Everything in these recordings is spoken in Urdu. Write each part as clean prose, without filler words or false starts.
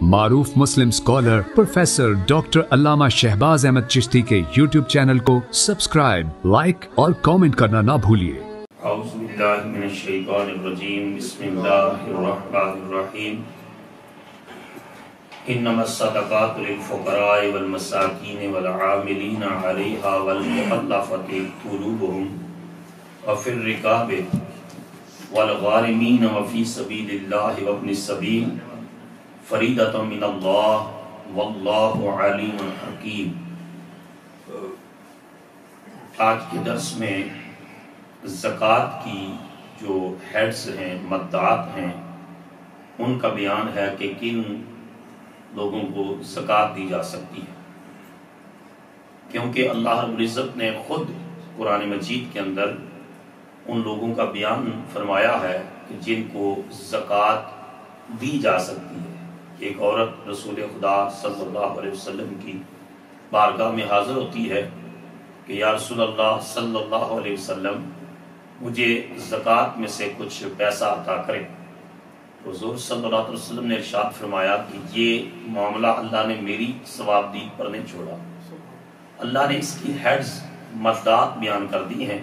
معروف مسلم اسکالر پروفیسر ڈاکٹر علامہ شہباز احمد چشتی کے یوٹیوب چینل کو سبسکرائب، لائک اور کامنٹ کرنا نہ بھولیے۔ اعوذ باللہ من الشیطان الرجیم، بسم اللہ الرحمن الرحیم۔ انما الصدقات للفقراء والمساکین والعاملین علیہا والمؤلفۃ قلوبہم وفی الرقاب والغارمین وفی سبیل اللہ وابن السبیل فریضۃ من اللہ واللہ علیم حکیم۔ آج کے درس میں زکوٰۃ کی جو ہیڈز ہیں، مدعات ہیں، ان کا بیان ہے کہ کن لوگوں کو زکوٰۃ دی جا سکتی ہے، کیونکہ اللہ رب العزت نے خود قرآن مجید کے اندر ان لوگوں کا بیان فرمایا ہے کہ جن کو زکوٰۃ دی جا سکتی ہے۔ ایک عورت رسول خدا صلی اللہ علیہ وسلم کی بارگاہ میں حاضر ہوتی ہے کہ یا رسول اللہ صلی اللہ علیہ وسلم، مجھے زکوٰۃ میں سے کچھ پیسہ عطا کرے۔ حضور صلی اللہ علیہ وسلم نے ارشاد فرمایا کہ یہ معاملہ اللہ نے میری ثوابدید پر نہیں چھوڑا، اللہ نے اس کی ہیڈز مدعات بیان کر دی ہیں،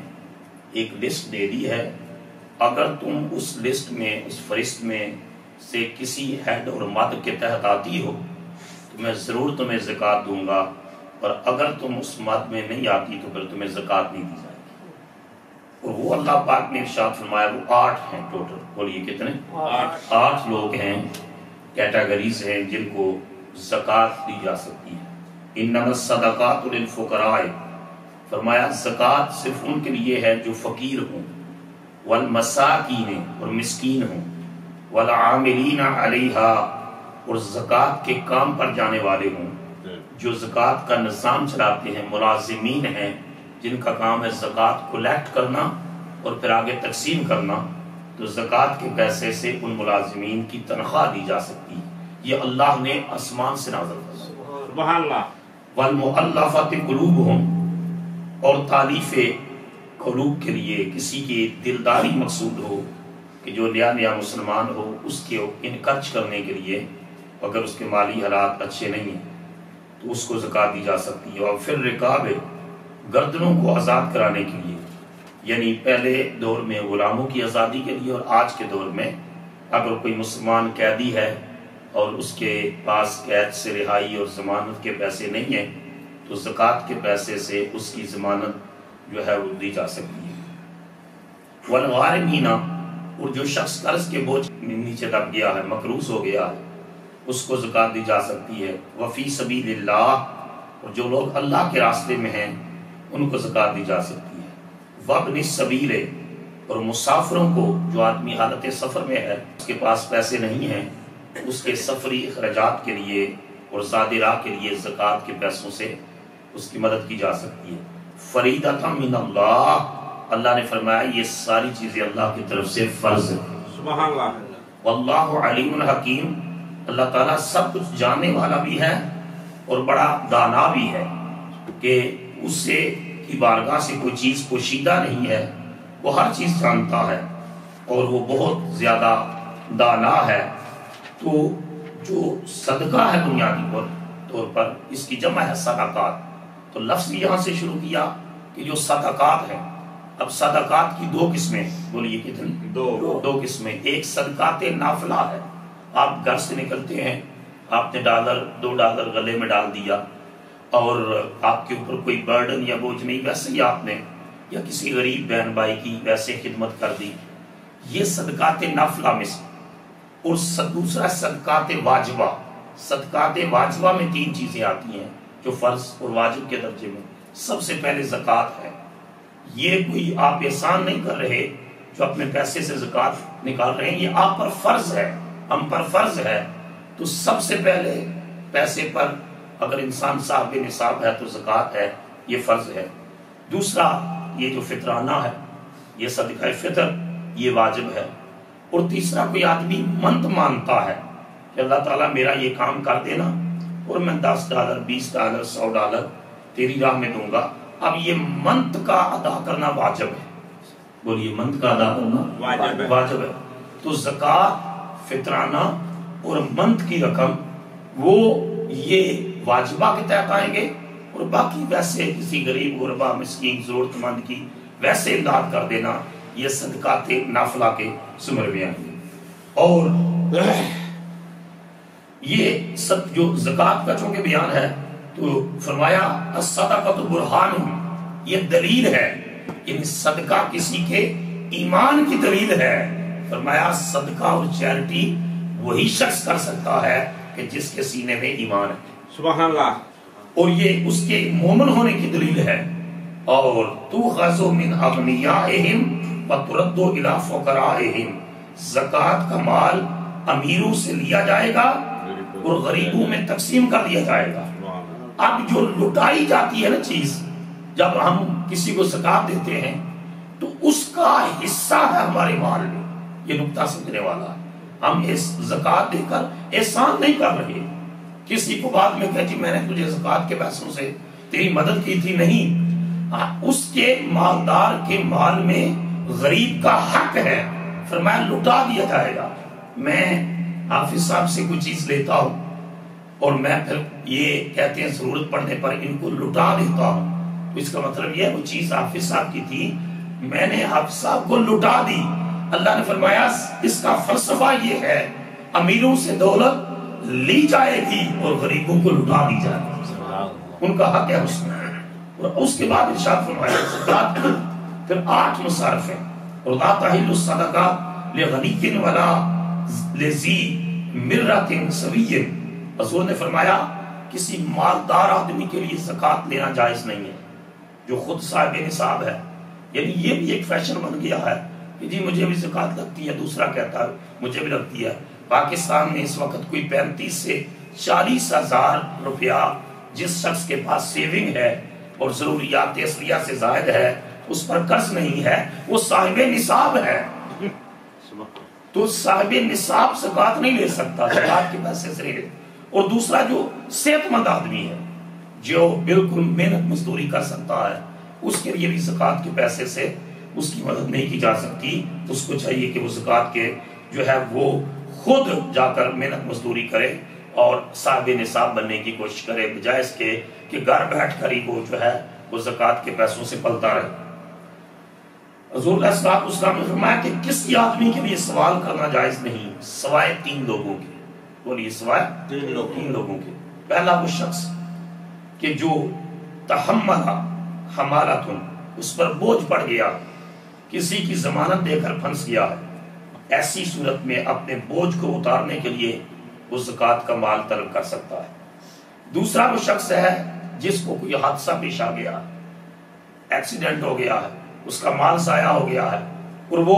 ایک لسٹ دے دی ہے۔ اگر تم اس لسٹ میں، اس فہرست میں سے کسی ہیڈ اور مد کے تحت آتی ہو تو میں ضرور تمہیں زکوٰۃ دوں گا، اور اگر تم اس مد میں نہیں آتی تو پھر تمہیں زکوٰۃ نہیں دی جائے گی۔ اور وہ اللہ پاک نے ارشاد فرمایا، وہ 8 ہیں ٹوٹل، بولیے کتنے؟ 8 لوگ ہیں، کیٹیگریز ہیں جن کو زکوٰۃ دی جا سکتی ہے۔ انما الصدقات للفقراء، فرمایا زکوٰۃ صرف ان کے لیے ہے جو فقیر ہوں، والمساکین، اور مسکین ہوں، والعاملین علیہا، اور زکوٰۃ کے کام پر جانے والے ہوں، جو زکوٰۃ کا نظام چلاتے ہیں، ملازمین ہیں جن کا کام ہے زکوٰۃ کلیکٹ کرنا اور پھر آگے تقسیم کرنا، تو زکوٰۃ کے پیسے سے ان ملازمین کی تنخواہ دی جا سکتی ہے۔ یہ اللہ نے آسمان سے نازل کیا۔ سبحان اللہ۔ والمؤلفۃ قلوبہم، اور تالیف قلوب کے لیے کسی کی دلداری مقصود ہو کہ جو نیا مسلمان ہو، اس کے انکرج کرنے کے لیے، اگر اس کے مالی حالات اچھے نہیں ہیں تو اس کو زکوٰۃ دی جا سکتی ہے۔ اور پھر رقاب، گردنوں کو آزاد کرانے کے لیے، یعنی پہلے دور میں غلاموں کی آزادی کے لیے، اور آج کے دور میں اگر کوئی مسلمان قیدی ہے اور اس کے پاس قید سے رہائی اور ضمانت کے پیسے نہیں ہیں تو زکوٰۃ کے پیسے سے اس کی ضمانت جو ہے وہ دی جا سکتی ہے۔ والغارمین، اور جو شخص قرض کے بوجھ نیچے دب گیا ہے، مقروض ہو گیا ہے، اس کو زکوٰۃ دی جا سکتی ہے۔ وفی سبیل اللہ، اور جو لوگ اللہ کے راستے میں ہیں ان کو زکوٰۃ دی جا سکتی ہے۔ وابن السبیل، اور مسافروں کو، جو آدمی حالت سفر میں ہے، اس کے پاس پیسے نہیں ہیں، اس کے سفری اخراجات کے لیے اور زاد راہ کے لیے زکوٰۃ کے پیسوں سے اس کی مدد کی جا سکتی ہے۔ فریضۃ من اللہ، اللہ نے فرمایا یہ ساری چیزیں اللہ کی طرف سے فرض ہے۔ سبحان اللہ۔ واللہ علیم حکیم، اللہ تعالیٰ سب کچھ جاننے والا بھی ہے اور بڑا دانا بھی ہے، کہ اس سے کی بارگاہ سے کوئی چیز پوشیدہ نہیں ہے، وہ ہر چیز جانتا ہے اور وہ بہت زیادہ دانا ہے۔ تو جو صدقہ ہے بنیادی طور پر اس کی جمع ہے صدقات، تو لفظ بھی یہاں سے شروع کیا کہ جو صدقات ہیں۔ اب صدقات کی 2 قسمیں، بولیے کتنی؟ 2 قسمیں۔ ایک صدقات نافلہ ہے، آپ گھر سے نکلتے ہیں، آپ نے $2 گلے میں ڈال دیا اور آپ کے اوپر کوئی برڈن یا بوجھ نہیں، ویسے ہی آپ نے یا کسی غریب بہن بھائی کی ویسے خدمت کر دی، یہ صدقات نافلہ میں سے۔ اور دوسرا صدقات واجبہ۔ صدقات واجبہ میں 3 چیزیں آتی ہیں جو فرض اور واجب کے درجے میں۔ سب سے پہلے زکوٰۃ ہے، یہ کوئی آپ احسان نہیں کر رہے جو اپنے پیسے سے زکوٰۃ نکال رہے ہیں، یہ آپ پر فرض ہے، ہم پر فرض ہے۔ تو سب سے پہلے پیسے پر اگر انسان صاحب نصاب ہے تو زکوٰۃ ہے، یہ فرض ہے۔ دوسرا یہ جو فطرانہ ہے، یہ صدقہ فطر، یہ واجب ہے۔ اور تیسرا کوئی آدمی منت مانتا ہے کہ اللہ تعالیٰ میرا یہ کام کر دینا اور میں $10 $20 $100 تیری راہ میں دوں گا، اب یہ منت کا ادا کرنا واجب ہے۔ بولیے منت کا ادا کرنا واجب ہے۔ تو زکوٰۃ، فطرانہ اور منت کی رقم وہ یہ واجبہ کے تحت آئیں گے، اور باقی ویسے کسی غریب غربا مسکین ضرورت مند کی ویسے امداد کر دینا، یہ صدقات نافلہ کے زمرے میں آئیں گے۔ اور یہ سب جو زکوٰۃ کا چونکہ بیان ہے تو فرمایا الصدقۃ برہان، یہ دلیل ہے، یعنی صدقہ کسی کے ایمان کی دلیل ہے۔ فرمایا صدقہ اور چیریٹی وہی شخص کر سکتا ہے کہ جس کے سینے میں ایمان ہے، سبحان اللہ، اور یہ اس کے مومن ہونے کی دلیل ہے۔ اور تُؤْخَذُ مِنْ أَغْنِيَائِهِمْ وَتُرَدُّ إِلَىٰ فُقَرَائِهِمْ، زکوٰۃ کا مال امیروں سے لیا جائے گا اور غریبوں میں تقسیم کر دیا جائے گا۔ اب جو لٹائی جاتی ہے نا چیز، جب ہم کسی کو زکوٰۃ دیتے ہیں تو اس کا حصہ ہے ہمارے مال میں، یہ نقطہ سمجھنے والا ہے۔ ہم اس زکوٰۃ دے کر احسان نہیں کر رہے، کسی کو بعد میں کہ جی میں نے تجھے زکوٰۃ کے پیسوں سے تیری مدد کی تھی، نہیں، اس کے مالدار کے مال میں غریب کا حق ہے، فرمایا لٹا دیا جائے گا۔ میں حافظ صاحب سے کوئی چیز لیتا ہوں اور میں پھر یہ کہتے ہیں ضرورت پڑنے پر ان کو لٹا دیتا ہوں، تو اس کا مطلب یہ ہے وہ چیز حافظ صاحب کی تھی، میں نے حافظ صاحب کو لٹا دی۔ اللہ نے فرمایا اس کا فلسفہ یہ ہے امیروں سے دولت لی جائے گی اور غریبوں کو لٹا دی جائے گی، ان کا حق ہے اس میں۔ اور اس کے بعد ارشاد فرمایا زکوٰۃ کی پھر 8 مصارف ہیں، اور لا تحل الصدقہ لغنی ولا لذی مرۃ سوی، حضور نے فرمایا کسی مالدار آدمی کے لیے زکوٰۃ لینا جائز نہیں ہے جو خود صاحب نصاب ہے۔ یعنی یہ بھی ایک فیشن بن گیا ہے کہ جی مجھے بھی زکوٰۃ لگتی ہے، دوسرا کہتا ہے مجھے بھی لگتی ہے۔ پاکستان میں اس وقت کوئی 35 سے 40 ہزار روپیہ جس شخص کے پاس سیونگ ہے اور ضروریات اصلیہ سے زائد ہے، اس پر قرض نہیں ہے، وہ صاحب نصاب ہے، تو صاحب نصاب زکوٰۃ نہیں لے سکتا، زکوٰۃ کے پیسے سے لے۔ اور دوسرا جو صحت مند آدمی ہے جو بالکل محنت مزدوری کر سکتا ہے، اس کے لیے بھی زکوٰۃ کے پیسے سے اس کی مدد نہیں کی جا سکتی، اس کو چاہیے کہ وہ زکوٰۃ کے جو ہے وہ خود جا کر محنت مزدوری کرے اور صاحب نصاب بننے کی کوشش کرے، بجائے اس کے کہ گھر بیٹھ کر ہی وہ جو ہے وہ زکوٰۃ کے پیسوں سے پلتا رہے۔ حضور علیہ الصلوۃ والسلام نے فرمایا کہ کسی آدمی کے لیے سوال کرنا جائز نہیں سوائے 3 لوگوں کے، بولیے سوائے 3 لوگوں کے۔ پہلا وہ شخص کہ جو تحمل حمالۃ، اس پر بوجھ پڑ گیا، کسی کی ضمانت دے کر پھنس گیا ہے، ایسی صورت میں اپنے بوجھ کو اتارنے کے لیے وہ زکوٰۃ کا مال طلب کر سکتا ہے۔ دوسرا وہ شخص ہے جس کو کوئی حادثہ پیش آ گیا، ایکسیڈنٹ ہو گیا ہے، اس کا مال ضائع ہو گیا ہے، اور وہ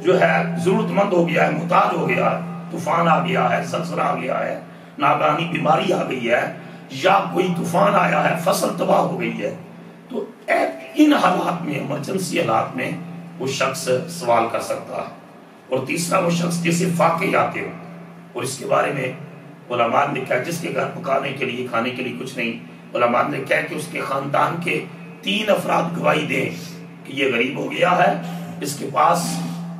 جو ہے ضرورت مند ہو گیا ہے، محتاج ہو گیا ہے، طوفان آ گیا ہے، زلزلہ آ گیا ہے، ناگہانی بیماری آ گئی ہے، یا کوئی طوفان آیا ہے، فصل تباہ ہو گئی ہے، تو ان حالات میں، ایمرجنسی حالات میں وہ شخص سوال کر سکتا ہے۔ اور تیسرا وہ شخص جسے فاقے آتے ہو، اور اس کے بارے میں علماء نے کہا جس کے گھر پکانے کے لیے کھانے کے لیے کچھ نہیں، علماء نے کہا کہ اس کے خاندان کے 3 افراد گواہی دیں کہ یہ غریب ہو گیا ہے، اس کے پاس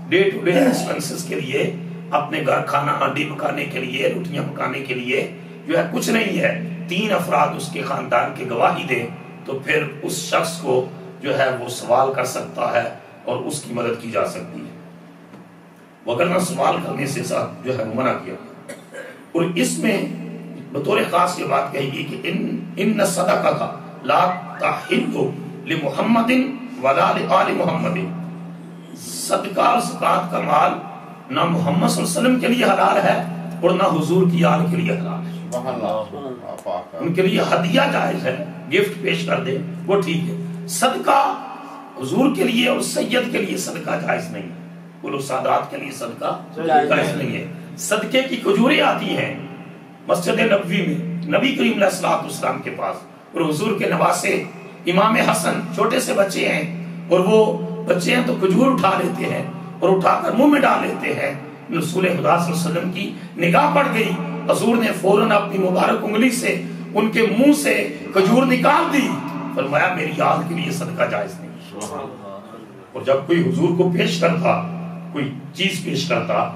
ڈے ٹو ڈے ایکسپنسز کے لیے، اپنے گھر کھانا ہانڈی پکانے کے لیے، روٹیاں پکانے کے لیے جو ہے کچھ نہیں ہے، 3 افراد اس کے خاندان کے گواہی دیں، تو پھر اس شخص کو جو ہے وہ سوال کر سکتا ہے اور اس کی مدد کی جا سکتی ہے، وگرنہ سوال کرنے سے ساتھ جو ہے منع کیا۔ اور اس میں بطور خاص یہ بات کہی گئی کہ ان صدقہ لا تحل لمحمد ولا لآل محمد، صدقہ اور زکوٰۃ کا مال نہ محمد صلی اللہ علیہ وسلم کے لیے حلال ہے اور نہ حضور کی آل کے لیے حلال ہے، ان کے لیے ہدیہ جائز ہے، گفٹ پیش کر دے وہ ٹھیک ہے، صدقہ حضور کے لیے اور سید کے لیے صدقہ جائز نہیں ہے، کل سادات کے لیے صدقہ جائز نہیں ہے۔ صدقے کی کھجوریں آتی ہیں مسجد نبوی میں نبی کریم علیہ الصلوۃ والسلام کے پاس، اور حضور کے نواسے امام حسن چھوٹے سے بچے ہیں، اور وہ بچے ہیں تو کھجور اٹھا لیتے ہیں اور اٹھا کر منہ میں ڈال لیتے ہیں، رسول خدا صلی اللہ علیہ وسلم کی نگاہ پڑ گئی، حضور نے فوراً اپنی مبارک انگلی سے ان کے منہ سے کھجور نکال دی، فرمایا میری آل کے لیے صدقہ جائز نہیں۔ اور جب کوئی حضور کو پیش کرتا، کوئی چیز پیش کرتا،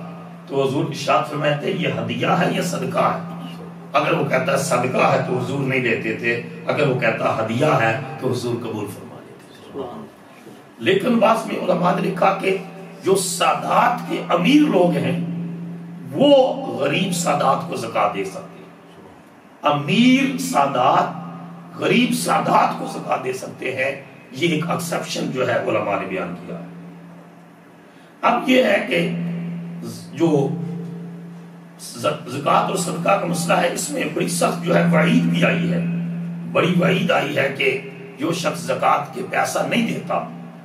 تو حضور ارشاد فرماتے یہ ہدیہ ہے یا صدقہ ہے، اگر وہ کہتا ہے صدقہ ہے تو حضور نہیں لیتے تھے، اگر وہ کہتا ہدیہ ہے تو حضور قبول فرما لیتے تھے۔ لیکن بعض میں علماء نے لکھا کہ جو سادات کے امیر لوگ ہیں وہ غریب سادات کو زکوٰۃ دے سکتے ہیں، امیر سادات غریب سادات کو زکوٰۃ دے سکتے ہیں، یہ ایک ایکسیپشن جو ہے علماء نے بیان کیا ہے۔ اب یہ ہے کہ جو زکوٰۃ اور صدقہ کا مسئلہ ہے، اس میں بڑی سخت جو ہے وعید بھی آئی ہے، بڑی وعید آئی ہے کہ جو شخص زکوٰۃ کے پیسہ نہیں دیتا،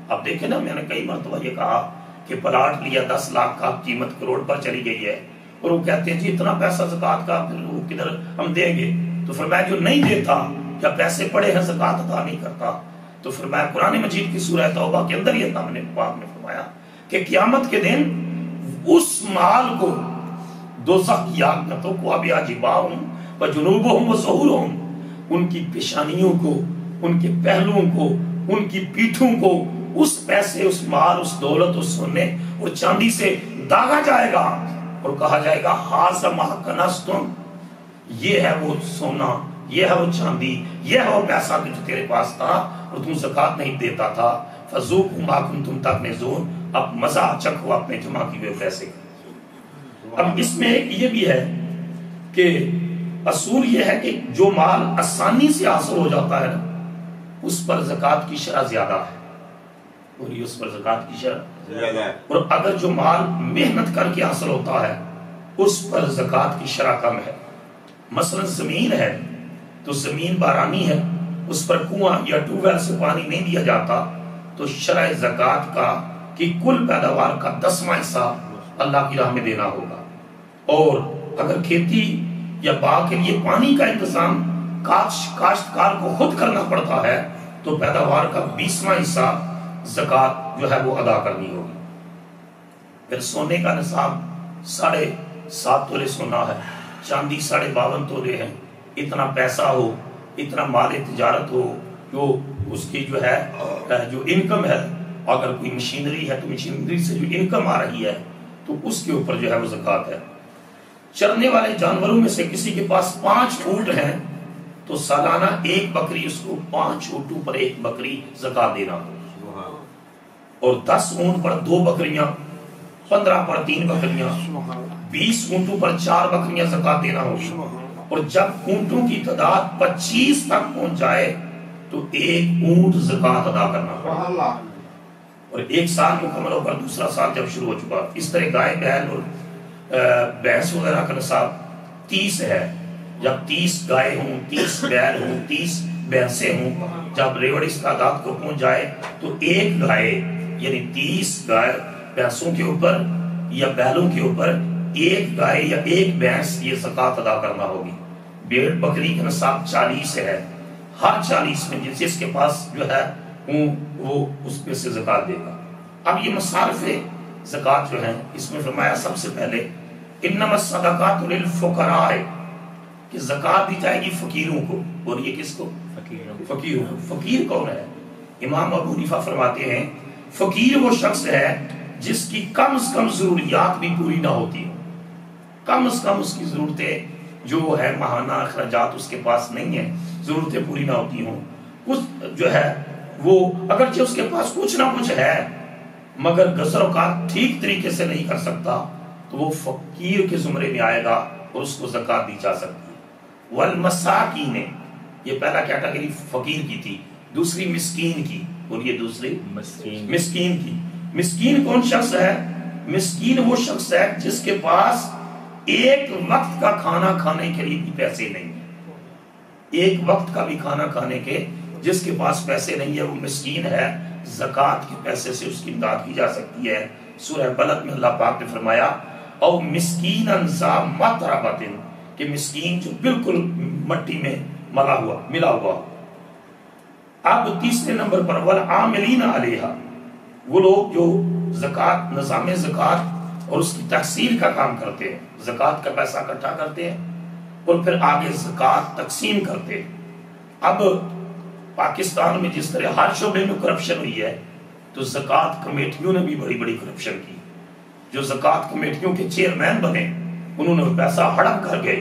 اب دیکھیں نا، میں نے کئی مرتبہ یہ کہا کہ پلاٹ لیا 10 لاکھ کا، قیمت کروڑ پر چلی گئی ہے، اور وہ کہتے ہیں جی اتنا پیسہ زکوٰۃ کا پھر وہ کدھر ہم دیں گے؟ تو فرمایا جو نہیں دیتا یا پیسے پڑے ہیں زکوٰۃ ادا نہیں کرتا، تو فرمایا قرآن مجید کی سورہ توبہ کے اندر یہ ہم نے پاک نے فرمایا کہ قیامت کے دن اس مال کو دوزخ کی آگ میں تقوا جباہم وجنوبہم وظہورہم، ان کی پیشانیوں کو، ان کے پہلوؤں کو، ان کی پیٹھوں کو اس پیسے، اس مال، اس دولت، اس سونے اور چاندی سے داغا جائے گا اور کہا جائے گا ھذا ما کنزتم، یہ ہے وہ سونا، یہ ہے وہ چاندی، یہ ہے وہ پیسہ جو تیرے پاس تھا اور تم زکوٰۃ نہیں دیتا تھا، فذوقوا ما کنتم تکنزون، اب مزہ چکھو اپنے جمع کیے ہوئے پیسے کا۔ اب اس میں یہ بھی ہے کہ اصول یہ ہے کہ جو مال آسانی سے حاصل ہو جاتا ہے نا، اس پر زکوٰۃ کی شرح زیادہ ہے، اور یہ اس پر زکوٰۃ کی شرح زیادہ ہے، اور اگر جو مال محنت کر کے حاصل ہوتا ہے اس پر زکوٰۃ کی شرح کم ہے۔ مثلا زمین ہے تو زمین بارانی ہے، اس پر کنواں یا ٹیوب ویل سے پانی نہیں دیا جاتا، تو شرح زکوٰۃ کا کہ کل پیداوار کا 10واں حصہ اللہ کی راہ میں دینا ہوگا۔ اور اگر کھیتی یا باغ کے لیے پانی کا انتظام کاشتکار کو خود کرنا پڑتا ہے تو پیداوار کا 20واں حصہ زکوٰۃ جو ہے وہ ادا کرنی ہوگی۔ پھر سونے کا نصاب 7.5 تولے سونا ہے، چاندی 52.5 تولے ہیں، اتنا پیسہ ہو، اتنا مال تجارت ہو، جو اس کی جو ہے جو انکم ہے، اگر کوئی مشینری ہے تو مشینری سے جو انکم آ رہی ہے تو اس کے اوپر جو ہے وہ زکوٰۃ ہے۔ چرنے والے جانوروں میں سے کسی کے پاس 5 اونٹ ہیں تو سالانہ 1 بکری، اس کو 5 اونٹوں پر 1 بکری زکوٰۃ دینا ہو، اور 10 اونٹ پر 2 بکریاں، 15 پر 3 بکریاں، 20 اونٹوں پر 4 بکریاں زکوٰۃ دینا ہوگی، اور جب اونٹوں کی تعداد 25 تک پہنچ جائے تو 1 اونٹ زکوٰۃ ادا کرنا ہوگا، اور 1 سال مکمل ہو کر دوسرا سال جب شروع ہو چکا، اس طرح گائے بیل اور بھینس وغیرہ کا نصاب 30 ہے، جب 30 گائے ہوں، 30 بیل ہوں، 30 بھینسیں ہوں، جب ریوڑ اس تعداد کو پہنچ جائے تو 1 گائے یعنی 30 گائے بھینسوں کے اوپر یا بیلوں کے اوپر 1 گائے یا 1 بھینس یہ زکوٰۃ ادا کرنا ہوگی۔ بھیڑ بکری کا نصاب 40 ہے، ہر 40 میں جس کے پاس جو ہے وہ اس پہ سے زکوٰۃ دے گا۔ اب یہ مصارف زکوٰۃ جو ہیں، اس میں فرمایا سب سے پہلے انما الصدقات للفقراء، کہ زکوٰۃ دی جائے گی فقیروں کو، اور یہ کس کو؟ فقیروں کو۔ فقیر کون ہے؟ امام ابو حنیفہ فرماتے ہیں فقیر وہ شخص ہے جس کی کم از کم ضروریات بھی پوری نہ ہوتی ہوں، کم از کم اس کی ضرورتیں جو ہے ماہانہ اخراجات اس کے پاس نہیں ہیں، ضرورتیں پوری نہ ہوتی ہوں، کچھ جو ہے وہ اگرچہ اس کے پاس کچھ نہ کچھ ہے مگر گزر اوقات ٹھیک طریقے سے نہیں کر سکتا تو وہ فقیر کے زمرے میں آئے گا اور اس کو زکوٰۃ دی جا سکتی ہے۔ والمساکین، یہ پہلا کیٹیگری فقیر کی تھی، دوسری مسکین کی، اور یہ دوسری مسکین کی۔ مسکین کون شخص ہے؟ مسکین وہ شخص ہے جس کے پاس 1 وقت کا کھانا کھانے کے لیے بھی پیسے نہیں ہیں، 1 وقت کا بھی کھانا کھانے کے جس کے پاس پیسے نہیں ہے وہ مسکین ہے، زکوٰۃ کے پیسے سے اس کی امداد کی جا سکتی ہے۔ سورہ بلد میں اللہ پاک نے فرمایا او مسکینا ذا متربۃ، کہ مسکین جو بالکل مٹی میں ملا ہوا۔ اب تیسرے نمبر پر والعاملین علیہا، وہ لوگ جو زکوٰۃ، نظام زکوٰۃ اور اس کی تحصیل کا کام کرتے ہیں، زکوٰۃ کا پیسہ اکٹھا کرتے ہیں اور پھر آگے زکوٰۃ تقسیم کرتے ہیں۔ اب پاکستان میں جس طرح ہر شعبے میں کرپشن ہوئی ہے تو زکوٰۃ کمیٹیوں نے بھی بڑی بڑی کرپشن کی۔ جو زکوٰۃ کمیٹیوں کے چیئرمین بنے انہوں نے پیسہ ہڑپ کر گئے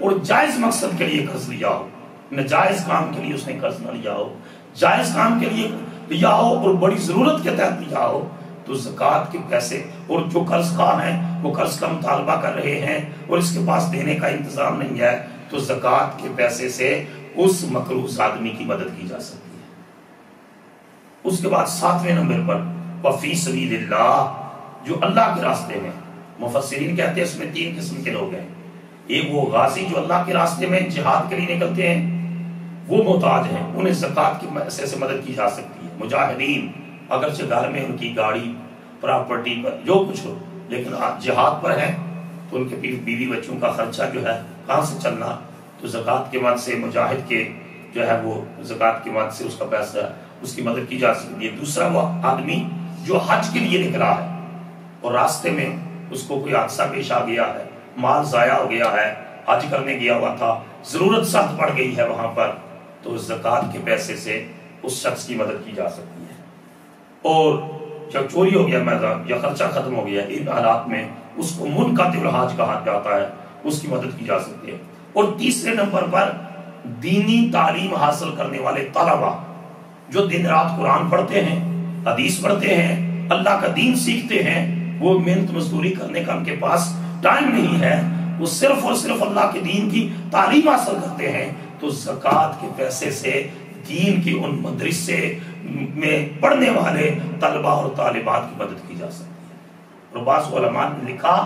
اور جائز مقصد کے لیے قرض لیا ہو، ناجائز کام کے لیے اس نے قرض نہ لیا ہو، جائز کام کے لیے لیا ہو اور بڑی ضرورت کے تحت لیا ہو، تو زکوٰۃ کے پیسے، اور جو قرض خواہ ہیں وہ قرض کا مطالبہ کر رہے ہیں اور اس کے پاس دینے کا انتظام نہیں ہے، تو زکوٰۃ کے پیسے سے اس مقروض آدمی کی مدد کی جا سکتی ہے۔ اس کے بعد 7ویں نمبر پر وفی سبیل اللہ، جو اللہ کے راستے میں، مفسرین کہتے ہیں اس میں 3 قسم کے لوگ ہیں۔ ایک وہ غازی جو اللہ کے راستے میں جہاد کے لیے نکلتے ہیں، وہ محتاج ہیں، انہیں زکوٰۃ کے پیسے سے مدد کی جا سکتی ہے۔ مجاہدین، اگرچہ گھر میں ان کی گاڑی، پراپرٹی پر جو کچھ ہو، لیکن جہاد پر ہیں تو ان کے بیوی بچوں کا خرچہ جو ہے کہاں سے چلنا، تو زکوٰۃ کے مد سے مجاہد کے جو ہے وہ زکوٰۃ کے مد سے اس کا پیسہ، اس کی مدد کی جا سکتی ہے۔ دوسرا وہ آدمی جو حج کے لیے نکلا ہے اور راستے میں اس کو کوئی حادثہ پیش آ گیا ہے، مال ضائع ہو گیا ہے، حج کرنے گیا ہوا تھا، ضرورت سخت پڑ گئی ہے وہاں پر، تو زکوٰۃ کے پیسے سے اس شخص کی مدد کی جا سکتی ہے۔ اور جب چوری ہو گیا میدان یا خرچہ ختم ہو گیا، ان حالات میں اس کو منقطع الحاج کہا جاتا ہے، اس کی مدد کی جا سکتی ہے۔ اور تیسرے نمبر پر دینی تعلیم حاصل کرنے والے طلبہ جو دن رات قرآن پڑھتے ہیں، حدیث پڑھتے ہیں، اللہ کا دین سیکھتے ہیں، وہ محنت مزدوری کرنے کا ان کے پاس ٹائم نہیں ہے، وہ صرف اور صرف اللہ کے دین کی تعلیم حاصل کرتے ہیں، تو زکوٰۃ کے پیسے سے دین کی ان مدرسے میں پڑھنے والے طلبہ اور طالبات کی مدد کی جا سکتی ہے۔ اور بعض علماء نے لکھا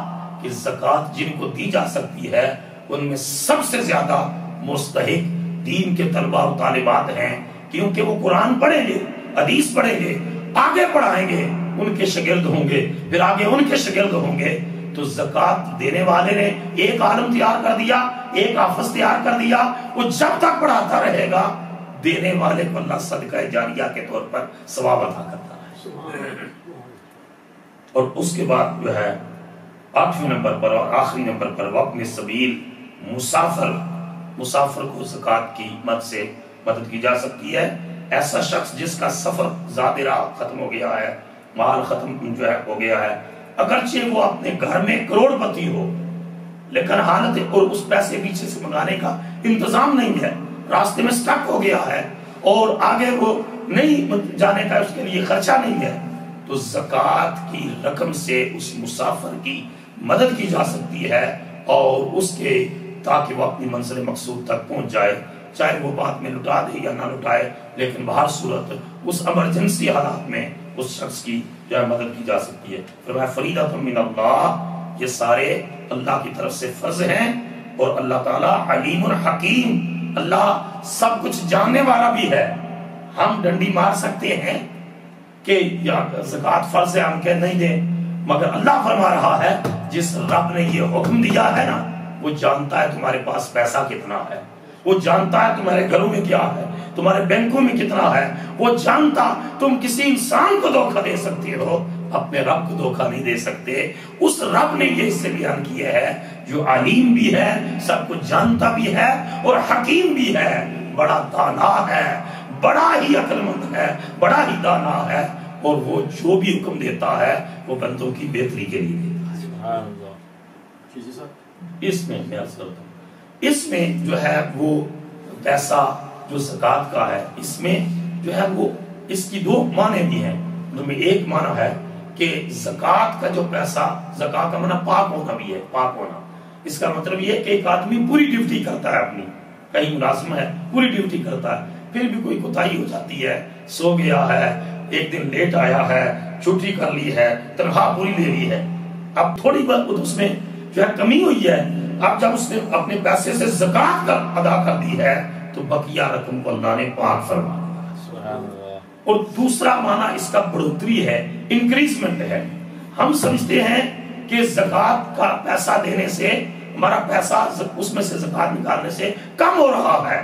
کہ زکوٰۃ جن کو دی جا سکتی ہے ان میں سب سے زیادہ مستحق دین کے طلبہ اور طالبات ہیں، کیونکہ وہ قرآن پڑھیں گے، حدیث پڑھیں گے، آگے پڑھائیں گے، ان کے شاگرد ہوں گے، پھر آگے ان کے شاگرد ہوں گے، تو زکوٰۃ دینے والے نے ایک عالم تیار کر دیا، ایک حافظ تیار کر دیا، وہ جب تک پڑھاتا رہے گا دینے والے کو اللہ صدقہ جاریہ کے طور پر ثواب عطا کرتا ہے۔ اور اس کے بعد جو ہے 8ویں نمبر پر اور آخری نمبر پر وابن سبیل، مسافر کو زکوٰۃ کی مد سے مدد کی جا سکتی ہے۔ ایسا شخص جس کا سفر زاد راہ ختم ہو گیا ہے، مال ختم جو ہے ہو گیا ہے، اگرچہ وہ اپنے گھر میں کروڑ پتی ہو، لیکن حالت اور اس پیسے پیچھے سے منگانے کا انتظام نہیں ہے، راستے میں سٹک ہو گیا ہے اور آگے وہ نہیں جانے کا اس کے لیے خرچہ نہیں ہے، تو زکوٰۃ کی رقم سے اس مسافر کی مدد کی جا سکتی ہے اور اس کے تاکہ وہ اپنی منزل مقصود تک پہنچ جائے، چاہے وہ بعد میں لٹا دے یا نہ لٹائے، لیکن بہر صورت اس ایمرجنسی حالات میں اس شخص کی جو ہے مدد کی جا سکتی ہے۔ فرمایا فریضۃ من اللہ، یہ سارے اللہ کی طرف سے فرض ہیں، اور اللہ تعالیٰ علیم الحکیم، اللہ سب کچھ جاننے والا بھی ہے۔ ہم ڈنڈی مار سکتے ہیں کہ یا زکوٰۃ فرض ہے، ہم کہ نہیں دیں، مگر اللہ فرما رہا ہے جس رب نے یہ حکم دیا ہے نا، وہ جانتا ہے تمہارے پاس پیسہ کتنا ہے، وہ جانتا ہے تمہارے گھروں میں کیا ہے، تمہارے بینکوں میں کتنا ہے، وہ جانتا تم کسی انسان کو دھوکہ دے سکتے ہو، اپنے رب کو دھوکہ نہیں دے سکتے۔ اس رب نے یہ اس سے بیان کیا ہے جو علیم بھی ہے، سب کچھ جانتا بھی ہے اور حکیم بھی ہے، بڑا دانا ہے، بڑا ہی عقل مند ہے، بڑا ہی دانا ہے، اور وہ جو بھی حکم دیتا ہے وہ بندوں کی بہتری کے لیے دیتا ہے۔ اس میں میں عرض کرتا ہوں، اس میں جو ہے وہ پیسہ جو زکوٰۃ کا ہے، اس میں جو ہے وہ اس کی 2 معنی بھی ہیں۔ ان میں ایک معنی ہے کہ زکوٰۃ کا جو پیسہ، زکوٰۃ کا معنی پاک ہونا بھی ہے، پاک ہونا، اس کا مطلب یہ کہ ایک آدمی پوری ڈیوٹی کرتا ہے، اپنی کہیں ملازم ہے پوری ڈیوٹی کرتا ہے، پھر بھی کوئی کوتاہی ہو جاتی ہے، سو گیا ہے، ایک دن لیٹ آیا ہے، چھٹی کر لی ہے، تنخواہ پوری لے لی ہے، اب تھوڑی بہت اس میں جو ہے کمی ہوئی ہے، اب جب اس نے اپنے پیسے سے زکوٰۃ ادا کر دی ہے تو بقیہ رقم کو اللہ نے پاک فرما دیا۔ اور دوسرا معنی اس کا بڑھوتری ہے، انکریزمنٹ ہے۔ ہم سمجھتے ہیں کہ زکوٰۃ کا پیسہ دینے سے ہمارا پیسہ اس میں سے زکوٰۃ نکالنے سے کم ہو رہا ہے،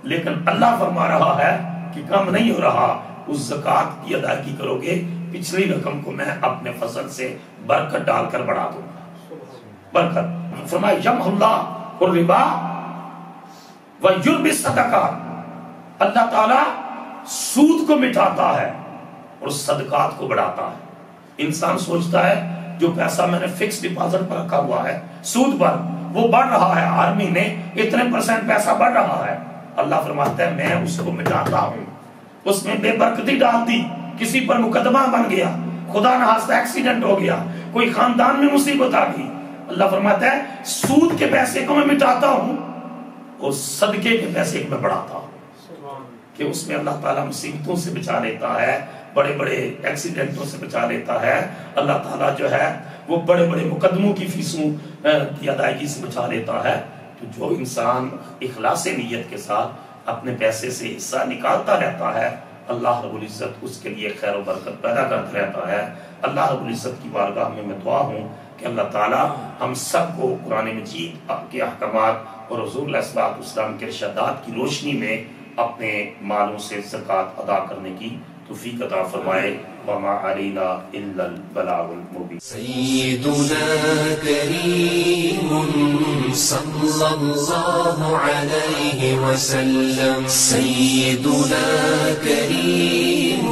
لیکن اللہ فرما رہا ہے کہ کم نہیں ہو رہا، اس زکوٰۃ کی ادائیگی کرو گے، پچھلی رقم کو میں اپنے فضل سے برکت ڈال کر بڑھا دوں گا۔ برکت فرمایا یمحو اللہ الربا ویربی الصدقات، اللہ تعالیٰ سود کو مٹاتا ہے اور صدقات کو بڑھاتا ہے۔ انسان سوچتا ہے جو پیسہ میں نے فکس ڈپازٹ پر رکھا ہوا ہے سود پر، وہ بڑھ رہا ہے، ہر مہینے اتنے % پیسہ بڑھ رہا ہے، اللہ فرماتا ہے میں اس کو مٹاتا ہوں، اس میں بے برکتی ڈال دی، کسی پر مقدمہ بن گیا، خدا نخواستہ ایکسیڈنٹ ہو گیا، کوئی خاندان میں مصیبت آ گئی، اللہ فرماتا ہے سود کے پیسے کو میں مٹاتا ہوں اور صدقے کے پیسے کو میں بڑھاتا ہوں، کہ اس میں اللہ تعالیٰ مصیبتوں سے بچا لیتا ہے، بڑے بڑے ایکسیڈنٹوں سے بچا لیتا ہے، اللہ تعالیٰ جو ہے وہ بڑے بڑے مقدموں کی فیسوں کی ادائیگی سے بچا لیتا ہے۔ تو جو انسان اخلاص نیت کے ساتھ اپنے پیسے سے حصہ نکالتا رہتا ہے، اللہ رب العزت اس کے لیے خیر و برکت پیدا کرتا رہتا ہے۔ اللہ رب العزت کی بارگاہ میں توبہ ہوں کہ اللہ تعالیٰ ہم سب کو قرآن مجید کے احکامات اور حضور علیہ الصلوۃ والسلام کے ارشادات کی روشنی میں اپنے مالوں سے زکوٰۃ ادا کرنے کی توفیق عطا فرمائے۔ وما علینا الا البلاغ المبین۔ سیدنا کریم صلی اللہ علیہ وسلم، سیدنا کریم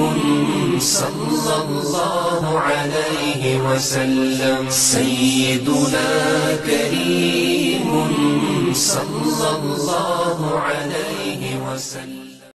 صلی اللہ علیہ وسلم، سیدنا کریم صلی اللہ علیہ وسلم۔